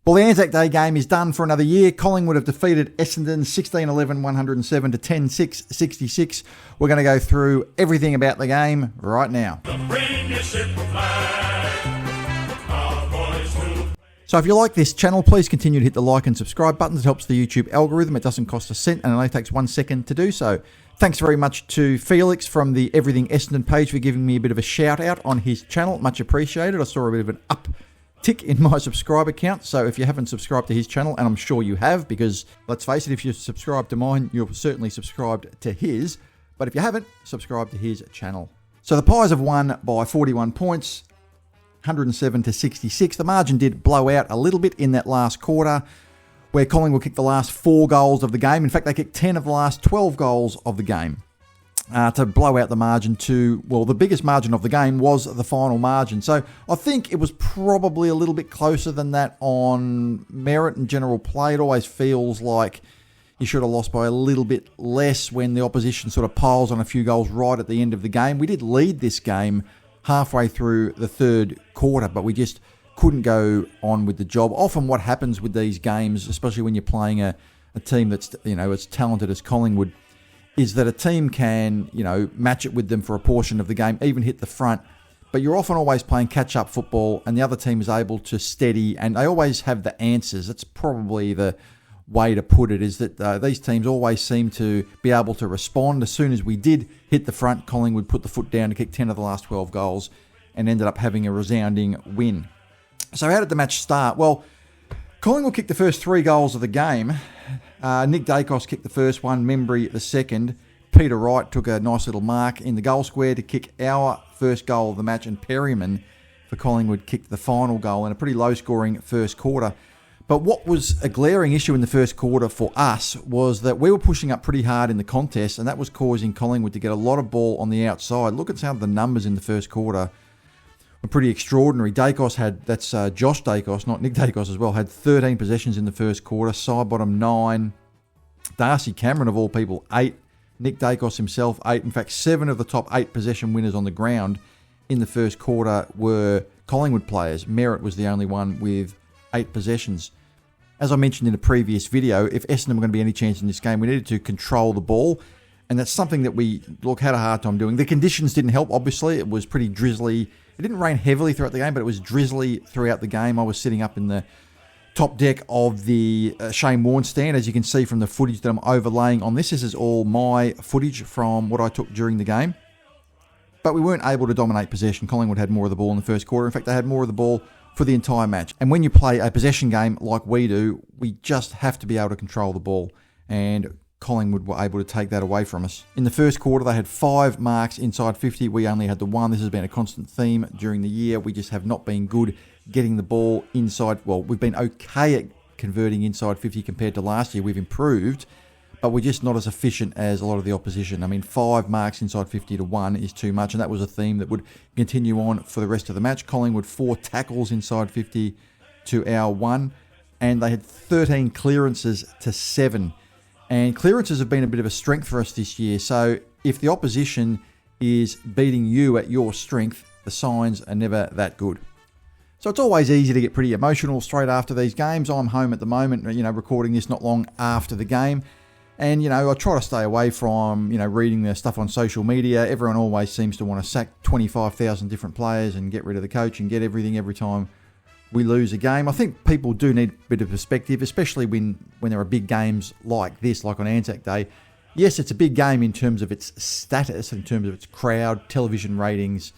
Well, the Anzac Day game is done for another year. Collingwood have defeated Essendon 16-11, 107 to 10-6, 66. We're going to go through everything about the game right now. So if you like this channel, please continue to hit the like and subscribe buttons. It helps the YouTube algorithm. It doesn't cost a cent and it only takes 1 second to do so. Thanks very much to Felix from the Everything Essendon page for giving me a bit of a shout out on his channel. Much appreciated. I saw a bit of an uptick in my subscriber count. So if you haven't subscribed to his channel, and I'm sure you have, because let's face it, if you subscribe to mine, you're certainly subscribed to his. But if you haven't, subscribe to his channel. So the Pies have won by 41 points. 107 to 66. The margin did blow out a little bit in that last quarter, where Collingwood kicked the last 4 goals of the game. In fact, they kicked 10 of the last 12 goals of the game to blow out the margin to, well, the biggest margin of the game was the final margin. So I think it was probably a little bit closer than that on merit and general play. It always feels like you should have lost by a little bit less when the opposition sort of piles on a few goals right at the end of the game. We did lead this game halfway through the third quarter, but we just couldn't go on with the job. Often what happens with these games, especially when you're playing a team that's, as talented as Collingwood, is that a team can, match it with them for a portion of the game, even hit the front, but you're often always playing catch-up football and the other team is able to steady, and they always have the answers. That's probably the way to put it, is that these teams always seem to be able to respond. As soon as we did hit the front, Collingwood put the foot down to kick 10 of the last 12 goals and ended up having a resounding win. So how did the match start? Well, Collingwood kicked the first 3 goals of the game. Nick Dacos kicked the first one, Membry the second. Peter Wright took a nice little mark in the goal square to kick our first goal of the match, and Perryman for Collingwood kicked the final goal in a pretty low-scoring first quarter. But what was a glaring issue in the first quarter for us was that we were pushing up pretty hard in the contest, and that was causing Collingwood to get a lot of ball on the outside. Look at some of the numbers in the first quarter. Were pretty extraordinary. Dacos had, that's Josh Dacos, not Nick Dacos as well, had 13 possessions in the first quarter. Sidebottom 9. Darcy Cameron, of all people, 8. Nick Dacos himself, 8. In fact, 7 of the top 8 possession winners on the ground in the first quarter were Collingwood players. Merritt was the only one with 8 possessions. As I mentioned in a previous video, if Essendon were going to be any chance in this game, we needed to control the ball. And that's something that we had a hard time doing. The conditions didn't help, obviously. It was pretty drizzly. It didn't rain heavily throughout the game, but it was drizzly throughout the game. I was sitting up in the top deck of the Shane Warne stand. As you can see from the footage that I'm overlaying on this is all my footage from what I took during the game. But we weren't able to dominate possession. Collingwood had more of the ball in the first quarter. In fact, they had more of the ball for the entire match. And when you play a possession game like we do, we just have to be able to control the ball. And Collingwood were able to take that away from us. In the first quarter, they had 5 marks inside 50. We only had the 1. This has been a constant theme during the year. We just have not been good getting the ball inside. Well, we've been okay at converting inside 50 compared to last year. We've improved, but we're just not as efficient as a lot of the opposition. I mean, 5 marks inside 50 to 1 is too much, and that was a theme that would continue on for the rest of the match. Collingwood 4 tackles inside 50 to our 1, and they had 13 clearances to 7. And clearances have been a bit of a strength for us this year. So if the opposition is beating you at your strength, the signs are never that good. So it's always easy to get pretty emotional straight after these games. I'm home at the moment, recording this not long after the game. And, I try to stay away from, reading the stuff on social media. Everyone always seems to want to sack 25,000 different players and get rid of the coach and get everything every time we lose a game. I think people do need a bit of perspective, especially when there are big games like this, like on Anzac Day. Yes, it's a big game in terms of its status, in terms of its crowd, television ratings,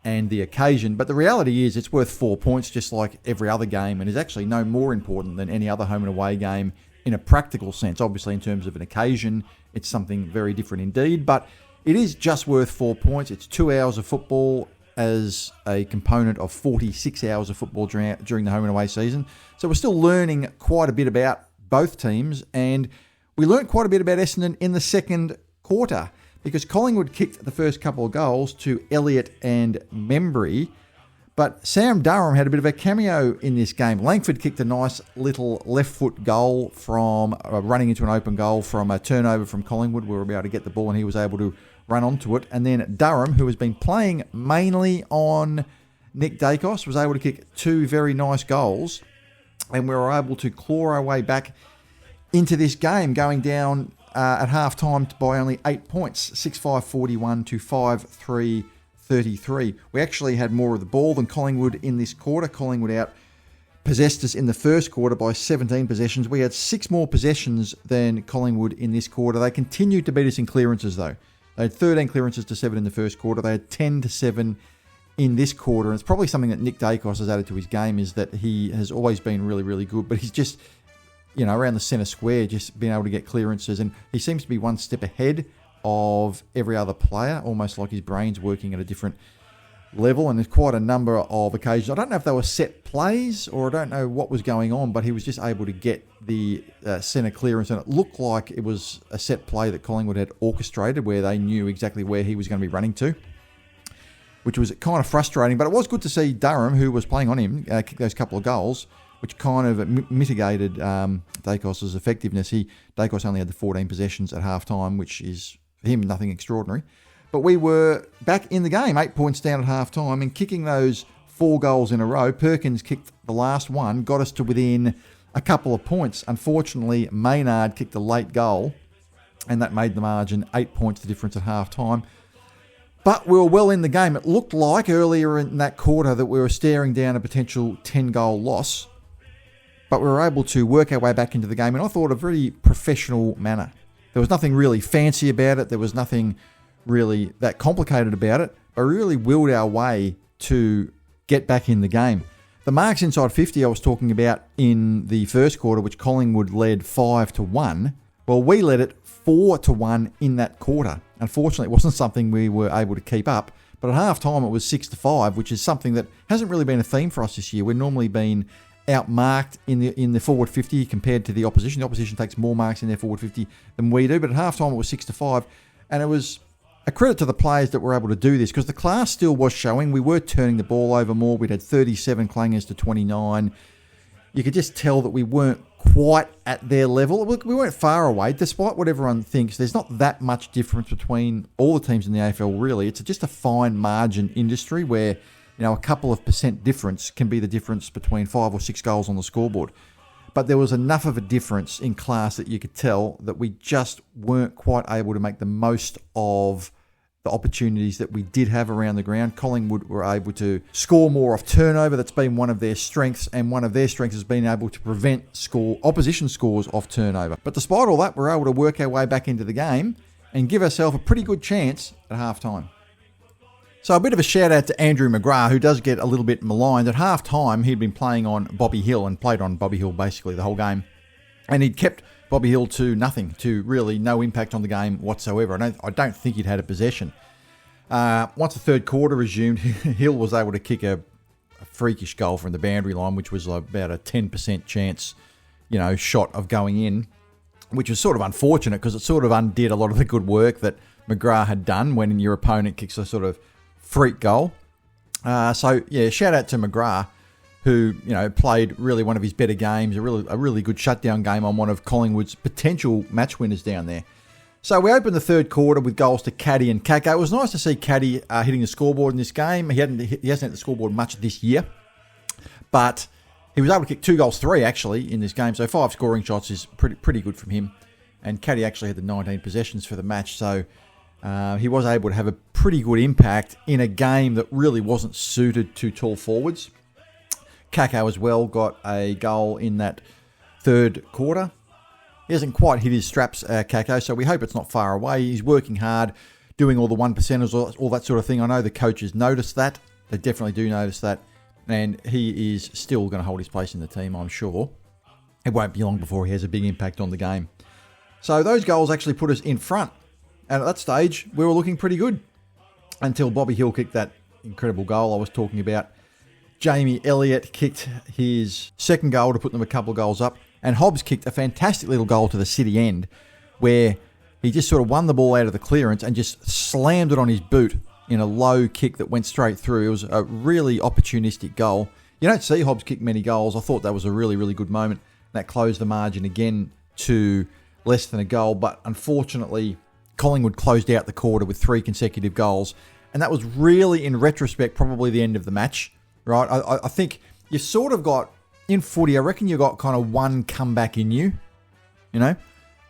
and the occasion. But the reality is it's worth 4 points just like every other game, and is actually no more important than any other home and away game in a practical sense. Obviously, in terms of an occasion, it's something very different indeed. But it is just worth 4 points. It's 2 hours of football as a component of 46 hours of football during the home and away season. So we're still learning quite a bit about both teams, and we learned quite a bit about Essendon in the second quarter because Collingwood kicked the first couple of goals to Elliott and Membry, but Sam Durham had a bit of a cameo in this game. Langford kicked a nice little left foot goal from running into an open goal from a turnover from Collingwood. We were able to get the ball and he was able to run onto it. And then Durham, who has been playing mainly on Nick Dacos, was able to kick 2 very nice goals and we were able to claw our way back into this game, going down at half-time by only 8 points, 6-5-41 to 5-3-33. We actually had more of the ball than Collingwood in this quarter. Collingwood possessed us in the first quarter by 17 possessions. We had 6 more possessions than Collingwood in this quarter. They continued to beat us in clearances, though. They had 13 clearances to 7 in the first quarter. They had 10 to 7 in this quarter. And it's probably something that Nick Dacos has added to his game, is that he has always been really, really good. But he's just, around the centre square, just being able to get clearances. And he seems to be one step ahead of every other player, almost like his brain's working at a different level. And there's quite a number of occasions. I don't know if they were set plays or I don't know what was going on, but he was just able to get the centre clearance. And it looked like it was a set play that Collingwood had orchestrated, where they knew exactly where he was going to be running to, which was kind of frustrating. But it was good to see Durham, who was playing on him, kick those couple of goals, which kind of mitigated Dacos' effectiveness. Dacos only had the 14 possessions at halftime, which is, for him, nothing extraordinary. But we were back in the game, 8 points down at halftime, and kicking those 4 goals in a row. Perkins kicked the last one, got us to within a couple of points. Unfortunately, Maynard kicked a late goal, and that made the margin 8 points the difference at halftime. But we were well in the game. It looked like earlier in that quarter that we were staring down a potential 10-goal loss, but we were able to work our way back into the game, and I thought a very professional manner. There was nothing really fancy about it. There was nothing really that complicated about it, but we really willed our way to get back in the game. The marks inside 50 I was talking about in the first quarter, which Collingwood led 5-1, well, we led it 4-1 in that quarter. Unfortunately, it wasn't something we were able to keep up, but at half-time it was 6-5, which is something that hasn't really been a theme for us this year. We've normally been outmarked in the forward 50 compared to the opposition. The opposition takes more marks in their forward 50 than we do, but at half-time it was 6-5, and it was a credit to the players that were able to do this, because the class still was showing. We were turning the ball over more. We'd had 37 clangers to 29. You could just tell that we weren't quite at their level. We weren't far away, despite what everyone thinks. There's not that much difference between all the teams in the AFL, really. It's just a fine margin industry where, a couple of % difference can be the difference between 5 or 6 goals on the scoreboard. But there was enough of a difference in class that you could tell that we just weren't quite able to make the most of the opportunities that we did have around the ground. Collingwood were able to score more off turnover. That's been one of their strengths, and one of their strengths has been able to prevent opposition scores off turnover. But despite all that, we're able to work our way back into the game and give ourselves a pretty good chance at half-time. So a bit of a shout out to Andrew McGrath, who does get a little bit maligned. At half-time, he'd been playing on Bobby Hill and played on Bobby Hill basically the whole game. And he'd kept Bobby Hill to nothing, to really no impact on the game whatsoever. I don't think he'd had a possession. Once the third quarter resumed, Hill was able to kick a freakish goal from the boundary line, which was about a 10% chance, shot of going in, which was sort of unfortunate because it sort of undid a lot of the good work that McGrath had done when your opponent kicks a sort of freak goal. So shout out to McGrath, who played really one of his better games, a really good shutdown game on one of Collingwood's potential match winners down there. So we opened the third quarter with goals to Caddy and Kako. It was nice to see Caddy hitting the scoreboard in this game. He hasn't hit the scoreboard much this year, but he was able to kick 2 goals, 3 actually in this game. So 5 scoring shots is pretty good from him. And Caddy actually had the 19 possessions for the match, so he was able to have a pretty good impact in a game that really wasn't suited to tall forwards. Kako as well got a goal in that third quarter. He hasn't quite hit his straps, Kako, so we hope it's not far away. He's working hard, doing all the 1%ers, all that sort of thing. I know the coaches notice that. They definitely do notice that. And he is still going to hold his place in the team, I'm sure. It won't be long before he has a big impact on the game. So those goals actually put us in front. And at that stage, we were looking pretty good until Bobby Hill kicked that incredible goal I was talking about. Jamie Elliott kicked his second goal to put them a couple of goals up. And Hobbs kicked a fantastic little goal to the city end where he just sort of won the ball out of the clearance and just slammed it on his boot in a low kick that went straight through. It was a really opportunistic goal. You don't see Hobbs kick many goals. I thought that was a really, really good moment. That closed the margin again to less than a goal. But unfortunately, Collingwood closed out the quarter with 3 consecutive goals. And that was really, in retrospect, probably the end of the match. Right? I think you sort of got in footy, I reckon you got kind of one comeback in you. You know,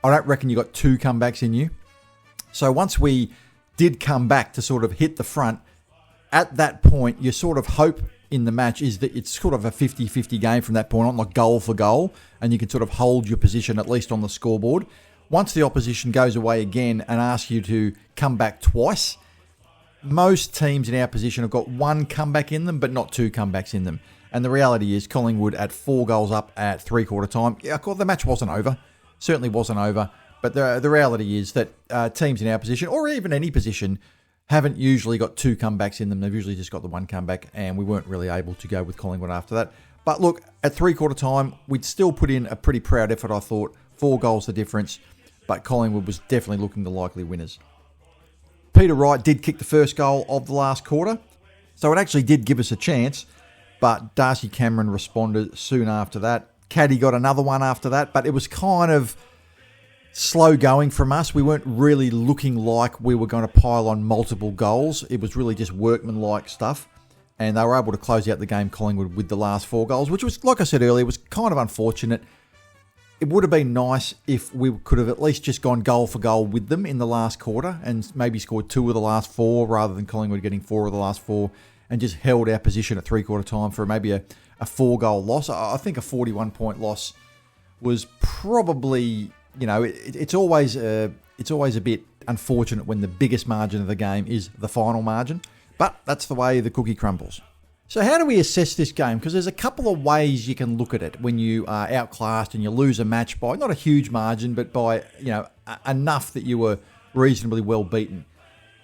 I don't reckon you got two comebacks in you. So once we did come back to sort of hit the front, at that point, your sort of hope in the match is that it's sort of a 50-50 game from that point on, like goal for goal, and you can sort of hold your position at least on the scoreboard. Once the opposition goes away again and asks you to come back twice, most teams in our position have got one comeback in them, but not two comebacks in them. And the reality is Collingwood at 4 goals up at three-quarter time, yeah, of course, the match wasn't over. Certainly wasn't over. But the reality is that teams in our position, or even any position, haven't usually got two comebacks in them. They've usually just got the one comeback, and we weren't really able to go with Collingwood after that. But look, at three-quarter time, we'd still put in a pretty proud effort, I thought. 4 goals the difference, but Collingwood was definitely looking the likely winners. Peter Wright did kick the first goal of the last quarter, so it actually did give us a chance, but Darcy Cameron responded soon after that. Caddy got another one after that, but it was kind of slow going from us. We weren't really looking like we were going to pile on multiple goals. It was really just workmanlike stuff. And they were able to close out the game, Collingwood, with the last 4 goals, which was, like I said earlier, was kind of unfortunate. It would have been nice if we could have at least just gone goal for goal with them in the last quarter and maybe scored 2 of the last 4 rather than Collingwood getting 4 of the last 4 and just held our position at three-quarter time for maybe a 4-goal loss. I think a 41-point loss was probably... You know, it's always a bit unfortunate when the biggest margin of the game is the final margin, but that's the way the cookie crumbles. So how do we assess this game? Because there's a couple of ways you can look at it when you are outclassed and you lose a match by not a huge margin, but by enough that you were reasonably well beaten.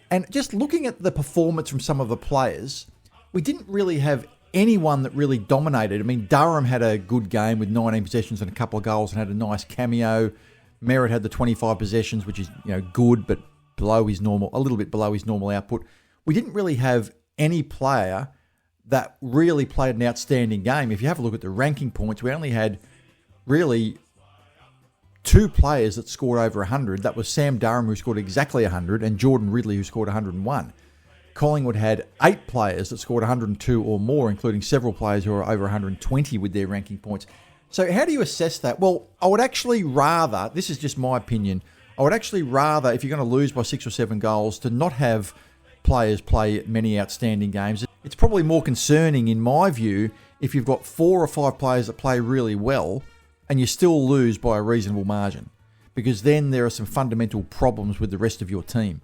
And just looking at the performance from some of the players, we didn't really have anyone that really dominated. I mean, Durham had a good game with 19 possessions and a couple of goals and had a nice cameo. Merritt had the 25 possessions, which is good, but below his normal, a little bit below his normal output. We didn't really have any player that really played an outstanding game. If you have a look at the ranking points, we only had really 2 players that scored over 100. That was Sam Durham, who scored exactly 100, and Jordan Ridley, who scored 101. Collingwood had 8 players that scored 102 or more, including several players who are over 120 with their ranking points. So how do you assess that? Well, I would actually rather, this is just my opinion, I would actually rather, if you're going to lose by 6 or 7 goals, to not have players play many outstanding games. It's probably more concerning, in my view, if you've got 4 or 5 players that play really well and you still lose by a reasonable margin, because then there are some fundamental problems with the rest of your team.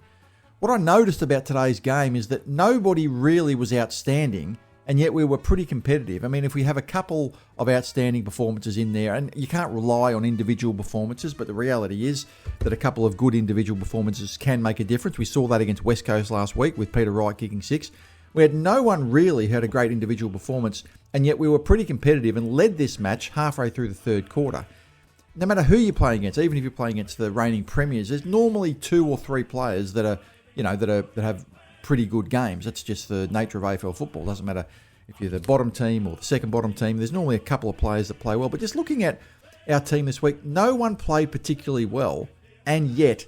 What I noticed about today's game is that nobody really was outstanding, and yet we were pretty competitive. I mean, if we have a couple of outstanding performances in there, and you can't rely on individual performances, but the reality is that a couple of good individual performances can make a difference. We saw that against West Coast last week with Peter Wright kicking 6. We had no one really who had a great individual performance, and yet we were pretty competitive and led this match halfway through the third quarter. No matter who you're playing against, even if you're playing against the reigning premiers, there's normally 2 or 3 players that are, that have pretty good games. That's just the nature of AFL football. It doesn't matter if you're the bottom team or the second bottom team. There's normally a couple of players that play well. But just looking at our team this week, no one played particularly well, and yet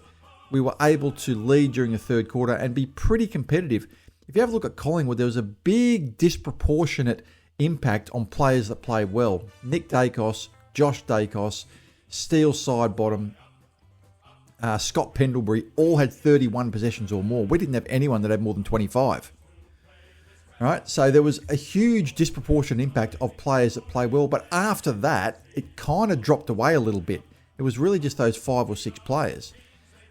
we were able to lead during the third quarter and be pretty competitive. If you have a look at Collingwood, there was a big disproportionate impact on players that played well. Nick Dacos, Josh Dacos, Steele Sidebottom, Scott Pendlebury all had 31 possessions or more. We didn't have anyone that had more than 25. All right, so there was a huge disproportionate impact of players that play well, but after that, it kind of dropped away a little bit. It was really just those 5 or 6 players.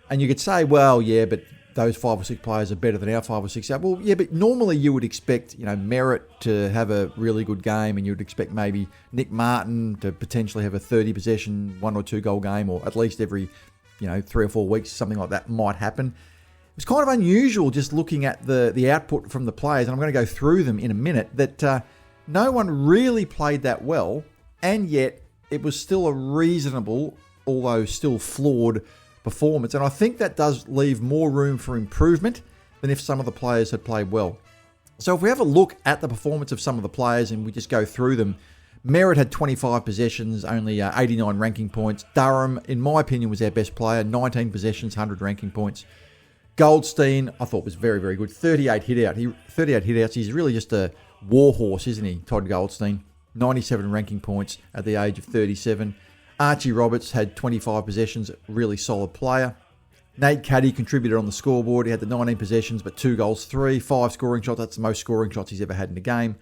And you could say, well, yeah, but those 5 or 6 players are better than our 5 or 6. Well, yeah, but normally you would expect, Merritt to have a really good game, and you would expect maybe Nick Martin to potentially have a 30 possession, 1 or 2 goal game, or at least every 3 or 4 weeks, something like that might happen. It was kind of unusual just looking at the output from the players, and I'm going to go through them in a minute, that no one really played that well, and yet it was still a reasonable, although still flawed, performance. And I think that does leave more room for improvement than if some of the players had played well. So if we have a look at the performance of some of the players and we just go through them, Merritt had 25 possessions, only 89 ranking points. Durham, in my opinion, was our best player, 19 possessions, 100 ranking points. Goldstein, I thought was very, very good. 38 hitouts. He's really just a war horse, isn't he, Todd Goldstein? 97 ranking points at the age of 37. Archie Roberts had 25 possessions, really solid player. Nate Caddy contributed on the scoreboard. He had the 19 possessions, but 2 goals, 5 scoring shots. That's the most scoring shots he's ever had in a game.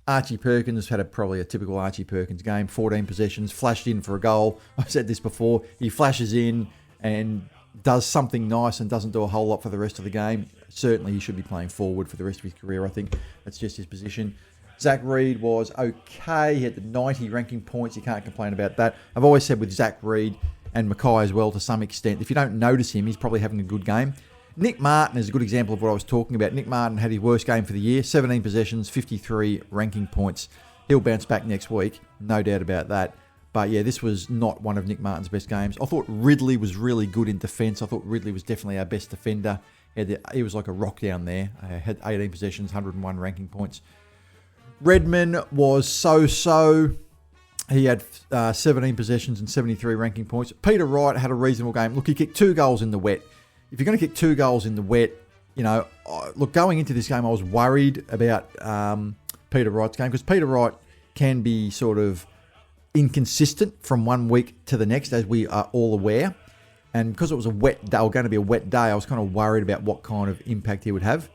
Archie Perkins had probably a typical Archie Perkins game. 14 possessions, flashed in for a goal. I said this before. He flashes in and does something nice and doesn't do a whole lot for the rest of the game. Certainly he should be playing forward for the rest of his career. I think that's just his position. Zach Reed was okay. He had the 90 ranking points. You can't complain about that. I've always said with Zach Reed and Mackay as well to some extent, if you don't notice him, he's probably having a good game. Nick Martin is a good example of what I was talking about. Nick Martin had his worst game for the year. 17 possessions, 53 ranking points. He'll bounce back next week. No doubt about that. But yeah, this was not one of Nick Martin's best games. I thought Ridley was really good in defence. I thought Ridley was definitely our best defender. He was like a rock down there. Had 18 possessions, 101 ranking points. Redman was so-so. He had 17 possessions and 73 ranking points. Peter Wright had a reasonable game. Look, he kicked 2 goals in the wet. If you're going to kick 2 goals in the wet, look, going into this game, I was worried about Peter Wright's game because Peter Wright can be sort of inconsistent from one week to the next, as we are all aware. And because it was a wet day, or going to be a wet day, I was kind of worried about what kind of impact he would have.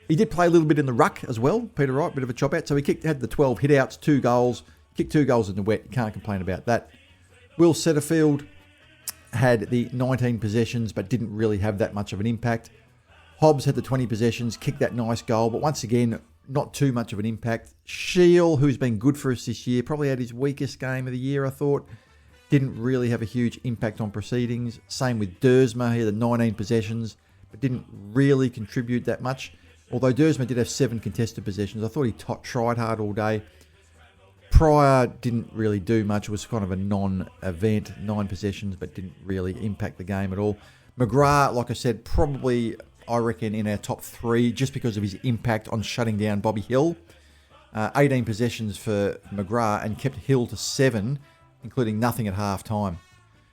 He did play a little bit in the ruck as well, Peter Wright, bit of a chop out. So he had the 12 hit-outs, 2 goals, kicked 2 goals in the wet. You can't complain about that. Will Setterfield had the 19 possessions, but didn't really have that much of an impact. Hobbs had the 20 possessions, kicked that nice goal, but once again, not too much of an impact. Shield, who's been good for us this year, probably had his weakest game of the year, I thought. Didn't really have a huge impact on proceedings. Same with Dersma. He had the 19 possessions, but didn't really contribute that much. Although Dersma did have 7 contested possessions. I thought he tried hard all day. Pryor didn't really do much. It was kind of a non-event, 9 possessions, but didn't really impact the game at all. McGrath, like I said, probably, I reckon, in our top 3, just because of his impact on shutting down Bobby Hill. 18 possessions for McGrath and kept Hill to 7, including nothing at half-time.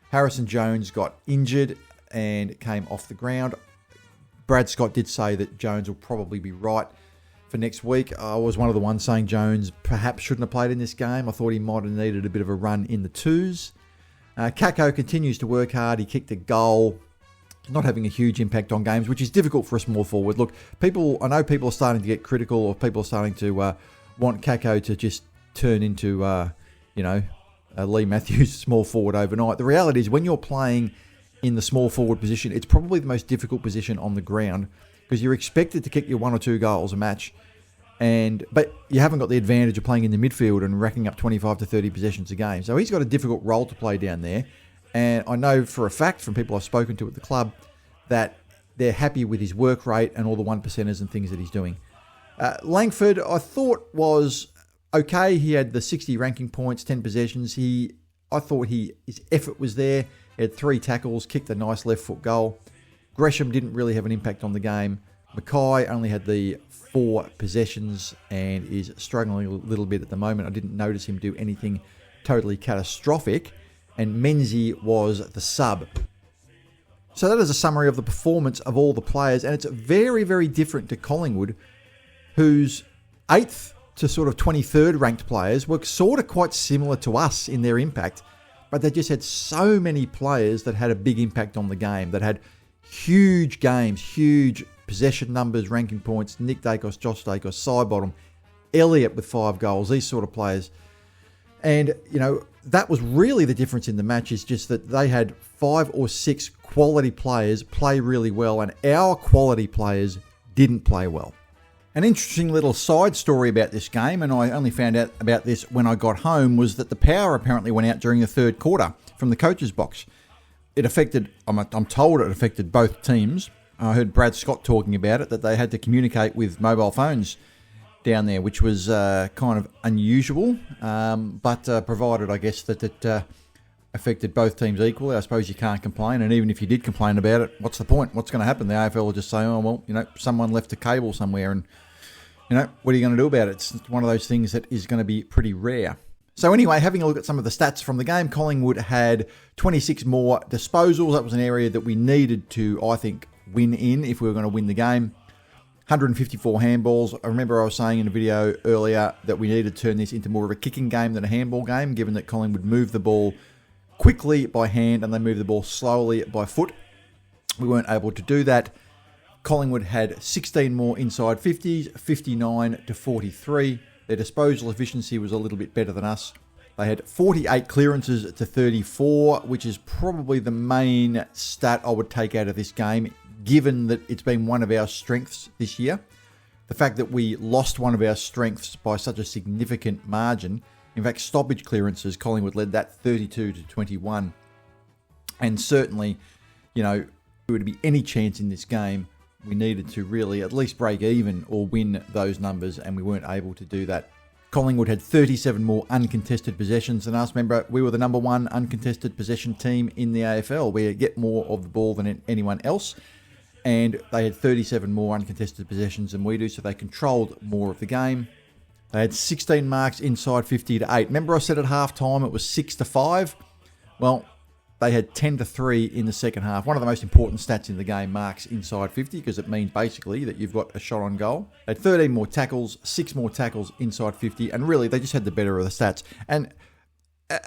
Harrison Jones got injured and came off the ground. Brad Scott did say that Jones will probably be right for next week. I was one of the ones saying Jones perhaps shouldn't have played in this game. I thought he might have needed a bit of a run in the twos. Kako continues to work hard. He kicked a goal, not having a huge impact on games, which is difficult for a small forward. Look, I know people are starting to get critical, or people are starting to want Kako to just turn into, Lee Matthews small forward overnight. The reality is when you're playing in the small forward position, it's probably the most difficult position on the ground because you're expected to kick your 1 or 2 goals a match, but you haven't got the advantage of playing in the midfield and racking up 25 to 30 possessions a game. So he's got a difficult role to play down there, and I know for a fact from people I've spoken to at the club that they're happy with his work rate and all the 1%ers and things that he's doing. Langford, I thought, was okay. He had the 60 ranking points, 10 possessions. I thought his effort was there. He had 3 tackles, kicked a nice left foot goal. Gresham didn't really have an impact on the game. Mackay only had the 4 possessions and is struggling a little bit at the moment. I didn't notice him do anything totally catastrophic. And Menzies was the sub. So that is a summary of the performance of all the players. And it's very, very different to Collingwood, whose 8th to sort of 23rd ranked players were sort of quite similar to us in their impact. But they just had so many players that had a big impact on the game, that had huge games, huge possession numbers, ranking points. Nick Dacos, Josh Dacos, Sidebottom, Elliott with 5 goals, these sort of players. And, that was really the difference in the match, is just that they had 5 or 6 quality players play really well, and our quality players didn't play well. An interesting little side story about this game, and I only found out about this when I got home, was that the power apparently went out during the 3rd quarter from the coach's box. It affected, I'm told it affected both teams. I heard Brad Scott talking about it, that they had to communicate with mobile phones down there, which was kind of unusual, but provided, I guess, that it affected both teams equally. I suppose you can't complain, and even if you did complain about it, what's the point? What's going to happen? The AFL will just say, oh, well, someone left a cable somewhere, and, what are you going to do about it? It's one of those things that is going to be pretty rare. So anyway, having a look at some of the stats from the game, Collingwood had 26 more disposals. That was an area that we needed to, I think, win in if we were going to win the game. 154 handballs. I remember I was saying in a video earlier that we need to turn this into more of a kicking game than a handball game, given that Collingwood moved the ball quickly by hand and they moved the ball slowly by foot. We weren't able to do that. Collingwood had 16 more inside 50s, 59 to 43. Their disposal efficiency was a little bit better than us. They had 48 clearances to 34, which is probably the main stat I would take out of this game, given that it's been one of our strengths this year. The fact that we lost one of our strengths by such a significant margin. In fact, stoppage clearances, Collingwood led that 32 to 21. And certainly, you know, if there would be any chance in this game, we needed to really at least break even or win those numbers, and we weren't able to do that. Collingwood had 37 more uncontested possessions than us. Remember, we were the number one uncontested possession team in the AFL. We get more of the ball than anyone else. And they had 37 more uncontested possessions than we do, so they controlled more of the game. They had 16 marks inside 50 to 8. Remember I said at half-time it was 6 to 5? Well, they had 10 to 3 in the second half. One of the most important stats in the game, marks inside 50, because it means basically that you've got a shot on goal. They had 13 more tackles, 6 more tackles inside 50, and really they just had the better of the stats. And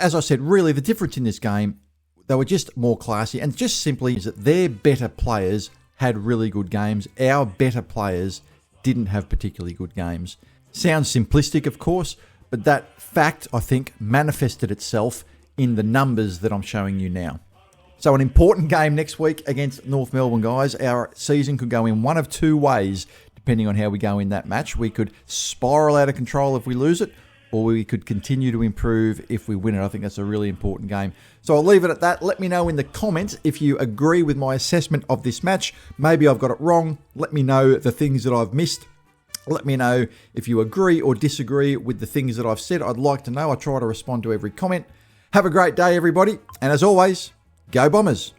as I said, really the difference in this game, they were just more classy, and just simply is that their better players had really good games. Our better players didn't have particularly good games. Sounds simplistic, of course, but that fact, I think, manifested itself in the numbers that I'm showing you now. So an important game next week against North Melbourne, guys. Our season could go in one of two ways, depending on how we go in that match. We could spiral out of control if we lose it, or we could continue to improve if we win it. I think that's a really important game. So I'll leave it at that. Let me know in the comments if you agree with my assessment of this match. Maybe I've got it wrong. Let me know the things that I've missed. Let me know if you agree or disagree with the things that I've said. I'd like to know. I try to respond to every comment. Have a great day, everybody. And as always, go Bombers.